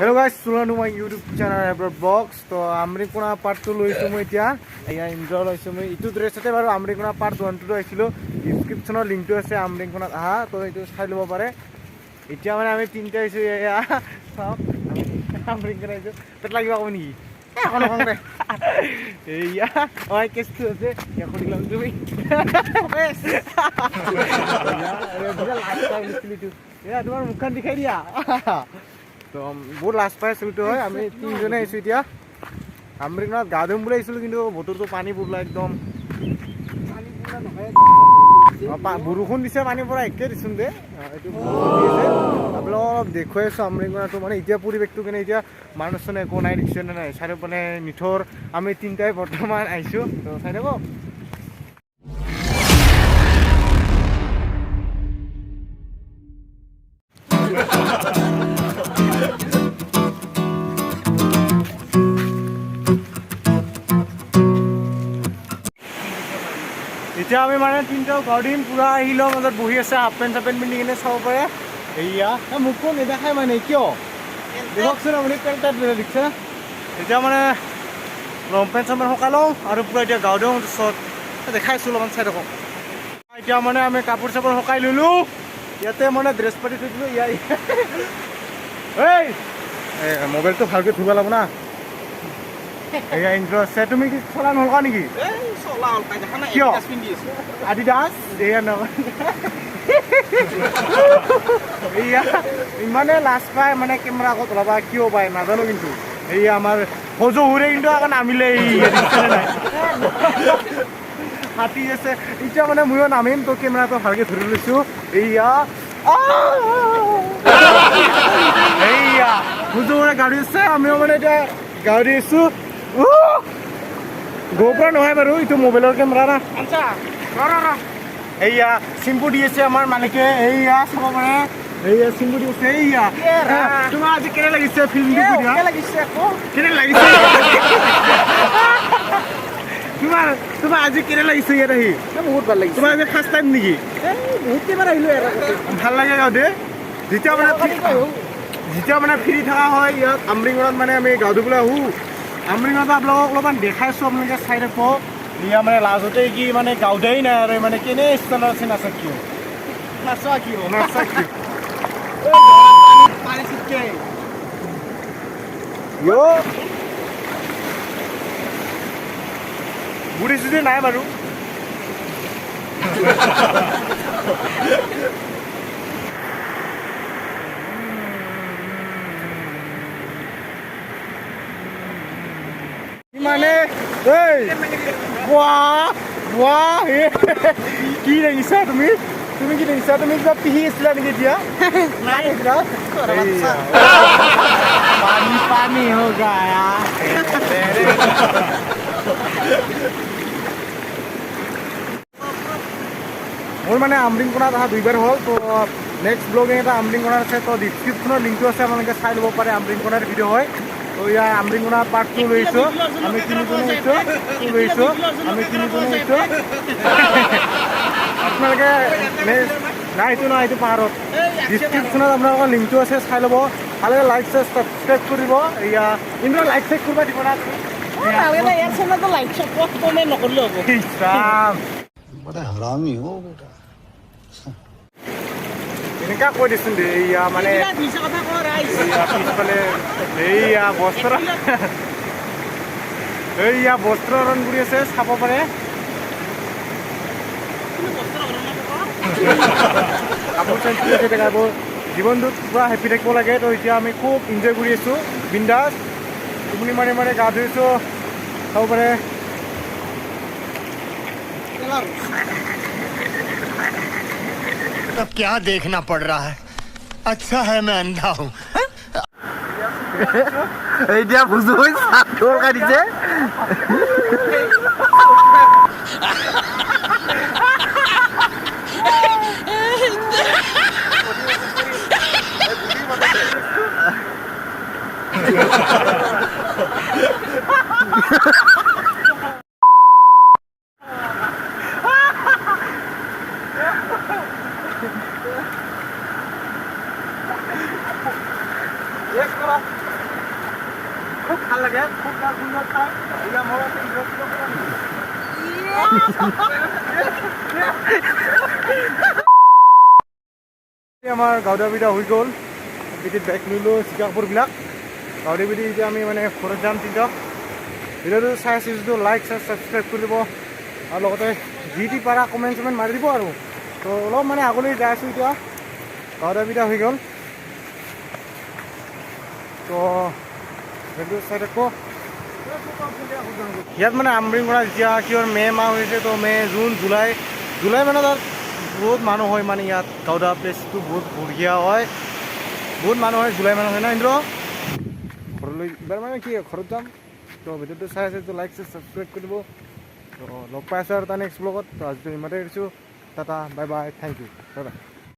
Hello guys, welcome to my YouTube channel Abroad Box. So Amringkona part 2 লৈছো মই এতিয়া এয়া ইন্ট্ৰ লৈছো মই ইটো ড্ৰেছতে বাৰু Amringkona part 1 টো আইছিলো ডেসক্ৰিপচনৰ লিংকটো আছে Amringkona আহা তো এইটো চাই লব পাৰে এতিয়া মানে আমি তিনটা আইছো এয়া সব Amringkona আইছো পেট লাগিব আকৌ নেকি এখন এখন দে এয়া ওই কেছটো আছে ইয়া কৰিলাম তুমি আৰে বিৰাল হাসা লিখলি তো এয়া তোমাৰ মুখখন দেখাই দিয়া তো বহুত লাষ্ট পাই চলটো হয় আমি তিনজনে আইছো এতিয়া Amringkona গা ধুম বুলি আইছিলো কিন্তু বতৰটো পানী বুলা একদম পানী বুলা নহয় বৰষুণ দিছে পানী পৰা একে দিছুন দে এটো দিছে আপোনাক দেখুৱাইছো Amringkona তো মানে এতিয়া পৰিবেশটো কেনে এতিয়া মানুহছনে একো নাই দিছে নাই চাৰে মানে নিঠৰ আমি তিনটাই বৰ্তমান আইছো তো চাই দেব এতিয়া আমি মানে তিনটা গাৰ্ডিন পুৰা আহিলো মাজত বহি আছে হাফ পেন্ট পিন্ধি কিনে চাব পাৰে এইয়া মুখো নেদেখাই মানে কিয় দেখকচোন আপুনি পেণ্ট দেখিছে এতিয়া মানে লং পেণ্ট চামান সকালো আৰু পুৰা এতিয়া গাঁও চত দেখাইছো অলপমান চাই দেখক এতিয়া মানে আমি কাপোৰ চাপোৰ সকাই ললো ইয়াতে মানে ড্ৰেছ পাতি থৈ দিলো এই মোবাইলটো ভালকে ধুব লাগিব না এয়া ইন্ট্ৰ আছে তুমি কি চলা নলকা নেকি চলা হল পাই দেখা না এডিডাছ পিন্ধি আছে এডিডাছ এয়া নহয় এয়া ইমানে লাষ্ট পাই মানে কেমেৰা কত লবা কিয় পাই নাজানো কিন্তু এই আমাৰ হজু হুৰে কিন্তু আকৌ নামিলে এই দিছনে নাই হাতি আছে এতিয়া মানে ময়ো নামিম তো কেমেৰাটো ভালকে ধৰি লৈছো এইয়া এইয়া হজু হুৰে গাড়ী আছে আমিও মানে এতিয়া গাড়ী আছো GoPro নহয় বাৰু ইটো মোবাইলৰ কেমেৰা না আচ্ছা ৰ এইয়া সিম্পু দি আছে আমাৰ মালিকে এইয়া চাব পাৰে এইয়া সিম্পু দি আছে এইয়া তোমাৰ আজি কেনে লাগিছে ফিল্ম দি দিয়া কেনে লাগিছে আকৌ কেনে লাগিছে তোমাৰ আজি কেনে লাগিছে ইয়াত আহি বহুত ভাল লাগিছে তোমাৰ আজি ফাৰ্ষ্ট টাইম নেকি বহুত কেবাৰ আহিলো ভাল লাগে গাঁও দে যেতিয়া মানে ফ্ৰী থকা হয় ইয়াত Amringkona মানে আমি গাঁও ধুবলৈ আহো Amringkona আপোনালোকক অলপমান দেখাইছো আপোনালোকে চাই থাকক ইয়া মানে লাজতে কি মানে গাঁওতেই নাই আৰু মানে কেনে ষ্টাইলৰ আছে নাচা কিয় পানী চিটকে বুঢ়ী চুটি নাই বাৰু মানে কি দেখিছা তুমি কি দেখিছা তুমি কিবা পিহি আছিলা নেকি এতিয়া নাই পানী हो गया মোৰ মানে Amringkona অহা দুইবাৰ হ'ল তো নেক্সট ব্লগিং এটা Amringkona আছে তো ডিসক্ৰিপচনৰ লিংকটো আছে আপোনালোকে চাই ল'ব পাৰে Amringkona ভিডিঅ' হয় তো ইয়া Amringkona পাৰ্ট 2 লৈছো আমি তিনিজনে লৈছো আপোনালোকে নাই এইটো পাহাৰত ডিসক্ৰিপচনত আপোনালোকৰ লিংকটো আছে চাই ল'ব ভালে লাইক সাবস্ক্ৰাইব কৰিব ইয়া ইন্দ্ৰ লাইক চেক কৰিব দিব না নালাগে ইয়াৰ চেনেলটো লাইক সাবস্ক্ৰাইব কমেণ্ট নকৰিলে হ'ব ইছৰাম বড় হাৰামি हो बेटा এনেকা কৈ দিছোন দে ইয়া মানে দিছে কথা কৈ ৰাইছ পিছফালে এইয়া বস্ত্ৰ ৰণ কৰি আছে চাব পাৰে কাপোৰ চেঞ্জ কৰি দেখাব জীৱনটোত পুৰা হেপি থাকিব লাগে তো এতিয়া আমি খুব এনজয় কৰি আছো বিন্দাস টোপনি মাৰি গা ধুইছো চাব পাৰে अब क्या देखना पड़ रहा है अच्छा है मैं अंधा हूँ এতিয়া বুঝো তোর কাটিছে Yes, খুব ভাল লাগে খুব ভাল সুন্দৰ ঠাই এতিয়া মই আমাৰ গাঁৱলীয়া বিধা হৈ গ'ল বিটিত বেগ নিলোঁ চিকাপুৰবিলাক গাঁৱলীয়া বিধি এতিয়া আমি মানে ঘৰত যাম তেতিয়া ভিডিঅ'টো চাই আছোঁ যদি লাইক ছাবস্ক্ৰাইব কৰি দিব আৰু লগতে যি টি পাৰা কমেণ্ট চমেণ্ট মাৰি দিব আৰু তো অলপ মানে আগলৈ যাই আছোঁ এতিয়া গাঁৱলীয়া বিধা হৈ গ'ল তো সেইটো চাই থাকোঁ ইয়াত মানে আমৰিংকনা যেতিয়া কিহৰ মে' মাহ হৈছে তো মে' জুন জুলাই মানে তাত বহুত মানুহ হয় মানে ইয়াত গাঁৱলীয়া প্লেচটো বহুত বঢ়িয়া হয় বহুত মানুহ হয় জুলাই মানুহ হয় না ইন্দ্ৰ ঘৰলৈ এইবাৰ মানে কি ঘৰত যাম তো ভিডিঅ'টো চাই আছে তো লাইক ছাবস্ক্ৰাইব কৰি দিব তো লগ পাই আছোঁ আৰু তাৰ নেক্সট ব্লগত তো আজিতো ইমানতে এৰিছোঁ tata bye bye thank you bye by